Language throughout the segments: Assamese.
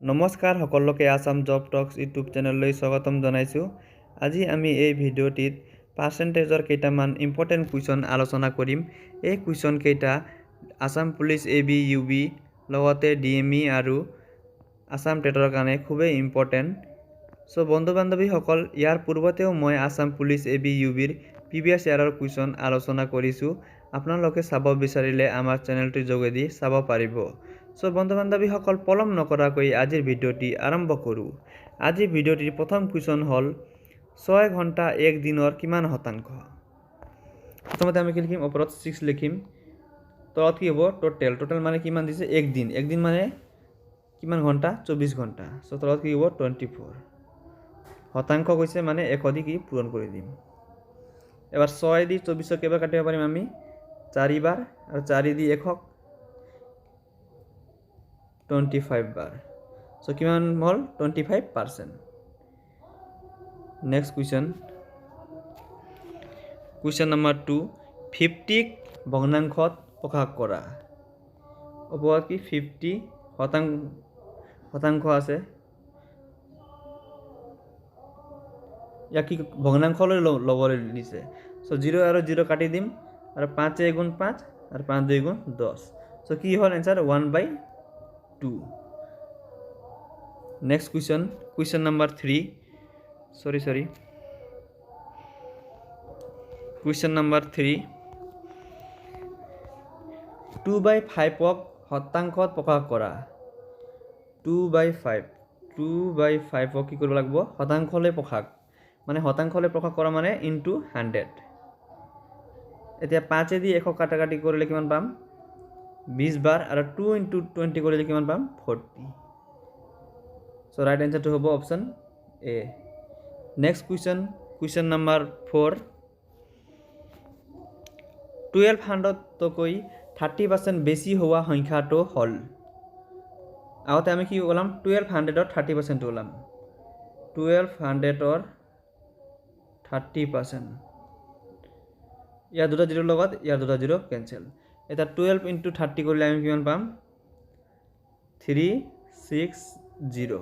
নমস্কাৰ সকলোকে আসাম জব টক্স ইউটিউব চেনেললৈ স্বাগতম জনাইছোঁ। আজি আমি এই ভিডিঅ'টিত পাৰ্চেণ্টেজৰ কেইটামান ইম্পৰ্টেণ্ট কুৱেশ্যন আলোচনা কৰিম। এই কুৱেশ্যন কেইটা আসাম পুলিচ AB UB লগতে DME আৰু আসাম টেটৰ কাৰণে খুবেই ইম্পৰ্টেণ্ট। চ' বন্ধু বান্ধৱীসকল, ইয়াৰ পূৰ্বতেও মই আসাম পুলিচ AB UBৰ প্ৰিভিয়াছ ইয়াৰৰ কুৱেশ্যন আলোচনা কৰিছোঁ। আপোনালোকে চাব বিচাৰিলে আমাৰ চেনেলটোৰ যোগেদি চাব পাৰিব। চ' বন্ধু বান্ধৱীসকল, পলম নকৰাকৈ আজিৰ ভিডিঅ'টি আৰম্ভ কৰোঁ। আজিৰ ভিডিঅ'টিৰ প্ৰথম কুৱেশ্যন হ'ল 6 ঘণ্টা এক দিনৰ কিমান শতাংশ? প্ৰথমতে আমি কি লিখিম? ওপৰত 6 লিখিম, তলত কি হ'ব? টোটেল মানে কিমান দিছে? এক দিন মানে কিমান ঘণ্টা? 24 ঘণ্টা। চ' তলত কি হ'ব? 24। শতাংশ কৈছে মানে 100 দি কি পূৰণ কৰি দিম। এবাৰ 6 দি 24 কেইবাৰ কাটিব পাৰিম আমি? 4 বাৰ, আৰু 4 দি 100 25 বাৰ। চ' কিমান হ'ল? 25%। নেক্সট কুৱেশ্যন নম্বৰ 2, 50ক ভগ্নাংশত প্ৰকাশ কৰা। ওপৰত কি 50 শতাংশ আছে, ইয়াক কি ভগ্নাংশলৈ ল'বলৈ দিছে। চ' 0 আৰু 0 কাটি দিম, আৰু 5 গুণ 5 আৰু 5 2 গুণ 10। চ' কি হ'ল answer? 1/2। Next question number 3, question number 3, 2/5ক শতাংশত প্ৰকাশ কৰা। 2/5ক কি কৰিব লাগিব? শতাংশলৈ প্ৰকাশ, মানে শতাংশলৈ প্ৰকাশ কৰা মানে ইনটু 100। এতিয়া 5 দি 100 কাটাকাটি কৰিলে কিমান পাম? 20 বাৰ, আৰু 2 × 20 কৰিলে কিমান পাম? 40। চ' ৰাইট এনচাৰটো হ'ব option A। Next question number 4, 1200তকৈ 30% বেছি হোৱা সংখ্যাটো হ'ল। আগতে আমি কি ওলাম? 1200ৰ 30% ওলাম। 1200ৰ 30%। ইয়াৰ দুটা 0 লগত ইয়াৰ দুটা 0 কেঞ্চেল। এতিয়া 12 × 30 কৰিলে আমি কিমান পাম? 360।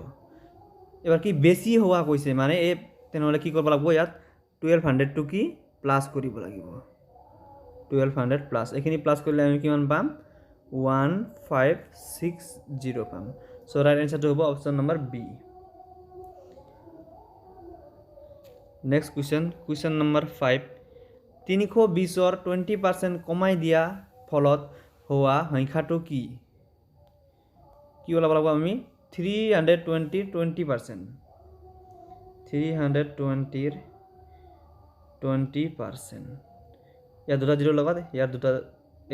এবাৰ কি বেছি হোৱা কৈছে, মানে এই তেনেহ'লে কি কৰিব লাগিব? ইয়াত 1200টো কি প্লাছ কৰিব লাগিব। 1200 প্লাছ, এইখিনি প্লাছ কৰিলে আমি কিমান পাম? 1560 পাম। চ' ৰাইট এনচাৰটো হ'ব option number B। Next question number 5, 320ৰ 20% কমাই দিয়া ফলত হোৱা সংখ্যাটো কি? কি ওলাব লাগিব আমি? 320ৰ 20%। 320ৰ 20%। ইয়াৰ দুটা 0 লগত ইয়াৰ দুটা,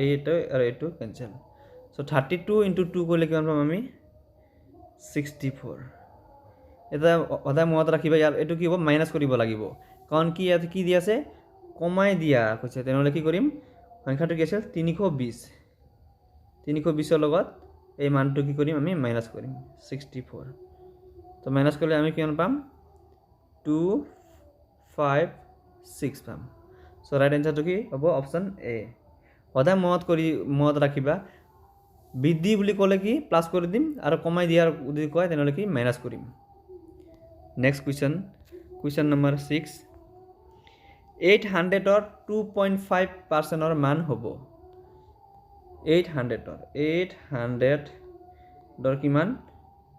এইটো আৰু এইটো কেঞ্চেল। চ' 32 × 2 কৰিলে কিমান পাম আমি? 64। এটা সদায় মনত ৰাখিবা, ইয়াৰ এইটো কি হ'ব? মাইনাছ কৰিব লাগিব, কাৰণ কি ইয়াত কি দি আছে? কমাই দিয়া কৈছে। তেনেহ'লে কি কৰিম? সংখ্যাটো কি আছিল? 320। 320ৰ লগত এই মানটো কি কৰিম? আমি মাইনাছ কৰিম, 64। তো মাইনাছ কৰিলে আমি কিমান পাম? 256 পাম। চ' ৰাইট এনচাৰটো কি হ'ব? Option A। সদায় মনত ৰাখিবা, বৃদ্ধি বুলি ক'লে কি প্লাছ কৰি দিম, আৰু কমাই দিয়াৰ যদি কয় তেনেহ'লে কি মাইনাছ কৰিম। নেক্সট কুৱেশ্যন নম্বৰ 6, 800ৰ 2.5%ৰ মান হ'ব। 800ৰ কিমান?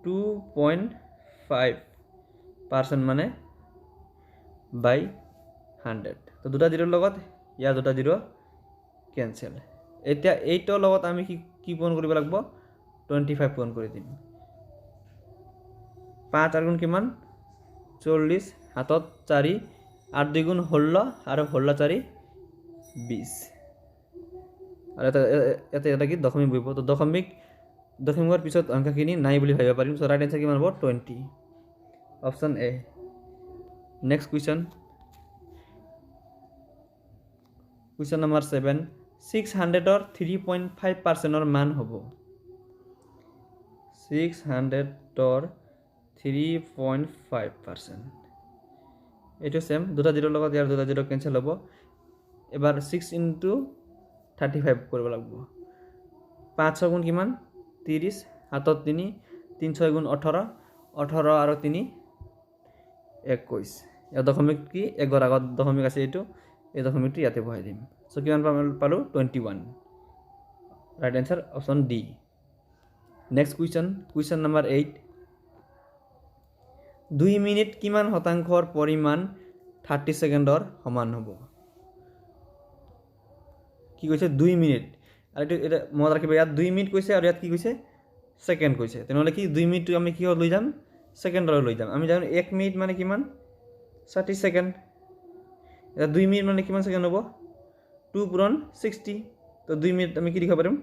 2.5% মানে বাই 100। তো দুটা 0 লগত ইয়াৰ দুটা 0 কেঞ্চেল। এতিয়া 8ৰ লগত আমি কি পূৰণ কৰিব লাগিব? 25 পূৰণ কৰি দিম। 5 আৰু গুণ কিমান? 40, হাতত 4, 8 2 গুণ 16, আৰু 16 4 20। আৰু এটা কি দশমিক বহিব। তো দশমিকৰ পিছত অংকখিনি নাই বুলি ভাবিব পাৰিম। চ' ৰাইট এনচাৰ কিমান হ'ব? 20। Option A। Next question number 7, 600ৰ 3.5%ৰ মান হ'ব। 600ৰ 3.5%। এইটো চেম, দুটা 0 লগত ইয়াৰ দুটা 0 কেঞ্চেল হ'ব। এবাৰ 6 × 35 কৰিব লাগিব। 5 গুণ কিমান? 30, হাতত 3, 3 6 গুণ 18 18 আৰু 3 21 ইয়াৰ দশমিক কি এগৰ আগত দশমিক আছে এইটো এই দশমিকটো ইয়াতে বহাই দিম সো কিমান পালো 21 right answer option D next question number 8 2 minute কিমান শতাংশৰ পৰিমাণ 30 সেকেন্ডৰ সমান হ'ব কি কৈছে 2 মিনিট আৰু এটা মনত ৰাখিব ইয়াত 2 মিনিট কৈছে আৰু ইয়াত কি কৈছে সেকেন্ড কৈছে তেনেহলে কি 2 মিনিটটো আমি কি লৈ যাম সেকেন্ডৰ লৈ যাম আমি জানো 1 মিনিট মানে কিমান 60 সেকেন্ড এটা 2 মিনিট মানে কিমান সেকেন্ড হ'ব 2 পূৰণ 60 তো 2 মিনিট আমি কি লিখিব পাৰিম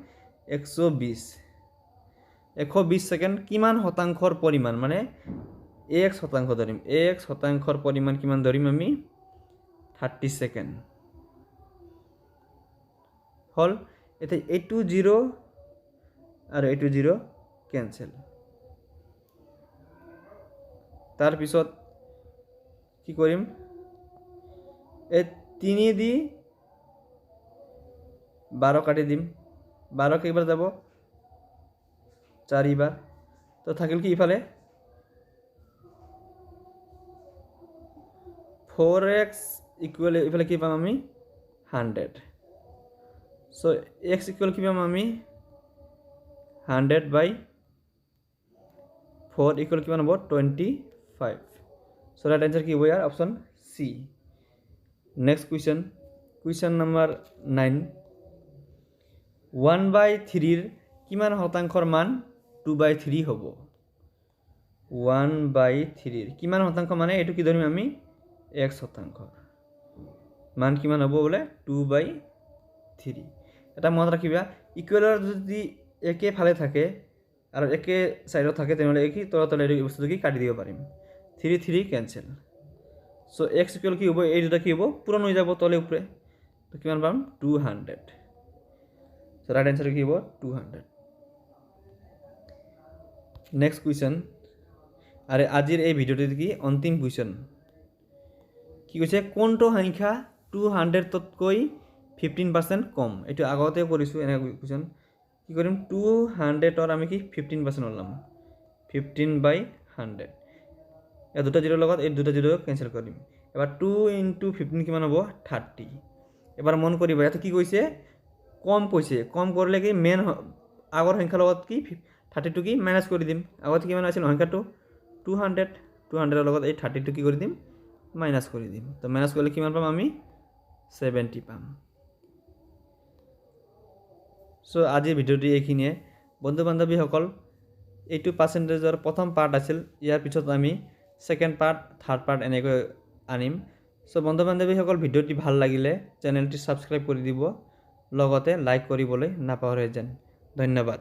120 সেকেন্ড কিমান শতাংশৰ পৰিমাণ মানে 1 শতাংশ ধৰিম 1 শতাংশৰ পৰিমাণ কিমান ধৰিম আমি 30 সেকেন্ড হল এতে এইটো 0 আৰু এইটো 0 ক্যান্সেল তাৰ পিছত কি কৰিম এই 3 দি 12 কাটি দিম 12 কেইবাৰ যাব 4 বাৰ তো থাকিল কি ইফালে 4x ইকুয়াল ইফালে কি পাম আমি 100 সো x ইকুয়াল কি পাম আমি 100 বাই 4 ইকুয়াল কিমান হ'ব 25 সো রাইট आंसर কি হ'ব ইয়াৰ অপশন সি নেক্সট কুৱেশ্যন নম্বৰ 9 1/3 ৰ কিমান শতাংশৰ মান 2/3 হ'ব 1/3 ৰ কিমান শতাংশ মানে এটো কি ধৰিম আমি 1 শতাংশ মান কিমান হ'ব বলে 2/3 এটা মনত ৰাখিবা ইকুৱেলৰ যদি একে ফালে থাকে আৰু একে সাইডত থাকে তেনেহলে কি তলে এই বস্তুটো কি কাটি দিব পাৰিম 3 3 ক্যান্সেল সো x ইকুয়াল কি হ'ব এই দুটা কি হ'ব পূৰণ হৈ যাব তলে উপৰে তো কিমান পাম 200 সো ৰাইট आंसर কি হ'ব 200 নেক্সট কুৱেশ্যন আৰে আজিৰ এই ভিডিওটিত কি অন্তিম কুৱেশ্যন কি কৈছে কোনটো সংখ্যা 200 তকৈ 15% কম এটো আগতে কৰিছো এনে কুৱেশ্যন কি কৰিম 200 ৰ আমি কি 15% ওলাম 15/100 এই দুটা জিৰো লগত এই দুটা জিৰো ক্যান্সেল কৰিম এবাৰ 2 * 15 কিমান হ'ব 30 এবাৰ মন কৰিবা ইয়াতে কি কৈছে কম কৈছে কম কৰিলে কি মেন আগৰ সংখ্যাৰ লগত কি 32 কি মাইনাস কৰি দিম আগতে কিমান আছিল সংখ্যাটো 200 200 ৰ লগত এই 32 কি কৰি দিম মাইনাস কৰি দিম তো মাইনাস কৰিলে কিমান পাম আমি 70 পাম সো আজিৰ ভিডিওটি এইখিনিয়ে বন্ধু বান্ধৱীসকল এইটো পাৰ্চেন্টেজৰ প্ৰথম পাৰ্ট আছিল ইয়াৰ পিছত আমি সেকেন্ড পাৰ্ট থাৰ্ড পাৰ্ট এনেকৈ আনিম সো বন্ধু বান্ধৱীসকল ভিডিওটি ভাল লাগিলে চ্যানেলটি সাবস্ক্ৰাইব কৰি দিব লগতে লাইক কৰিবলৈ নাপাহৰে যেন ধন্যবাদ।